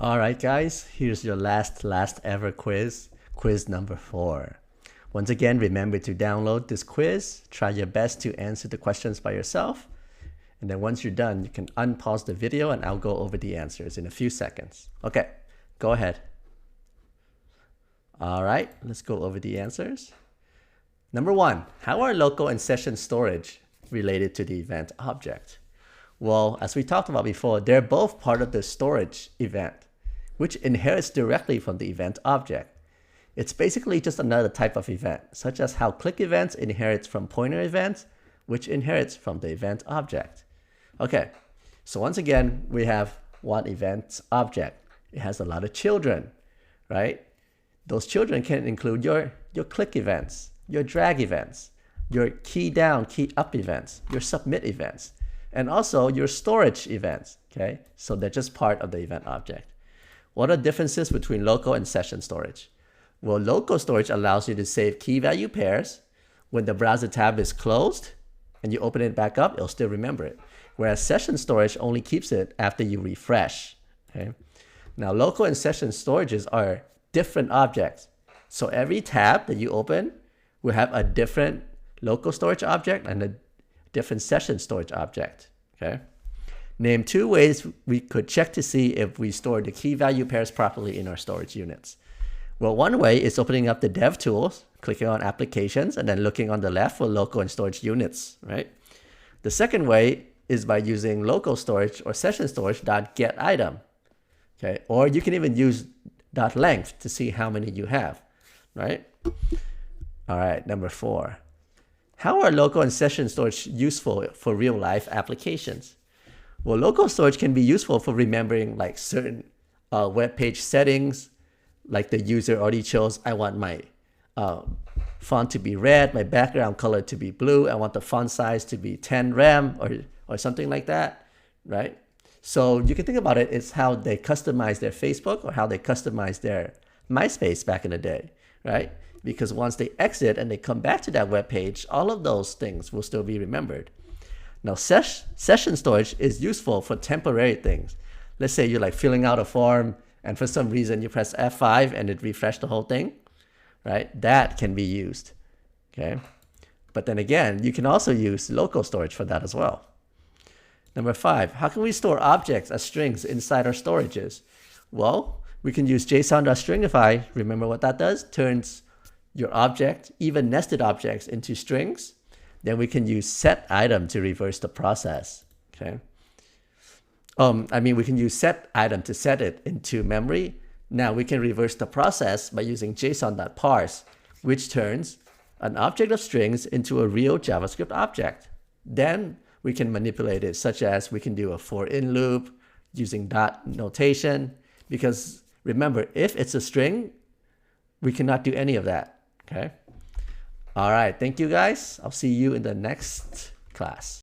All right, guys, here's your last ever quiz, quiz number 4. Once again, remember to download this quiz, try your best to answer the questions by yourself, and then once you're done, you can unpause the video and I'll go over the answers in a few seconds. Okay, go ahead. All right, let's go over the answers. Number 1, how are local and session storage related to the event object? Well, as we talked about before, they're both part of the storage event, which inherits directly from the event object. It's basically just another type of event, such as how click events inherits from pointer events, which inherits from the event object. Okay, so once again, we have one event object. It has a lot of children, right? Those children can include your click events, your drag events, your key down, key up events, your submit events, and also your storage events, okay? So they're just part of the event object. What are differences between local and session storage? Well, local storage allows you to save key value pairs. When the browser tab is closed and you open it back up, it'll still remember it. Whereas session storage only keeps it after you refresh, okay? Now, local and session storages are different objects. So every tab that you open will have a different local storage object and a different session storage object, okay? Name 2 ways we could check to see if we store the key value pairs properly in our storage units. Well, one way is opening up the dev tools, clicking on applications, and then looking on the left for local and storage units, right? The second way is by using local storage or session storage .get item, okay? Or you can even use .length to see how many you have, right? All right, number 4. How are local and session storage useful for real-life applications? Well, local storage can be useful for remembering like certain web page settings, like the user already chose, I want my font to be red, my background color to be blue, I want the font size to be 10 rem or something like that, right? So you can think about it as how they customize their Facebook or how they customize their MySpace back in the day, right? Because once they exit and they come back to that web page, all of those things will still be remembered. Now, session storage is useful for temporary things. Let's say you're like filling out a form and for some reason you press F5 and it refreshed the whole thing, right? That can be used, okay? But then again, you can also use local storage for that as well. Number 5, how can we store objects as strings inside our storages? Well, we can use JSON.stringify. Remember what that does? Turns your object, even nested objects, into strings. Then we can use set item to reverse the process, okay? We can use set item to set it into memory. Now we can reverse the process by using JSON.parse, which turns an object of strings into a real JavaScript object. Then we can manipulate it, such as we can do a for in loop using dot notation, because remember, if it's a string, we cannot do any of that, okay? All right, thank you guys. I'll see you in the next class.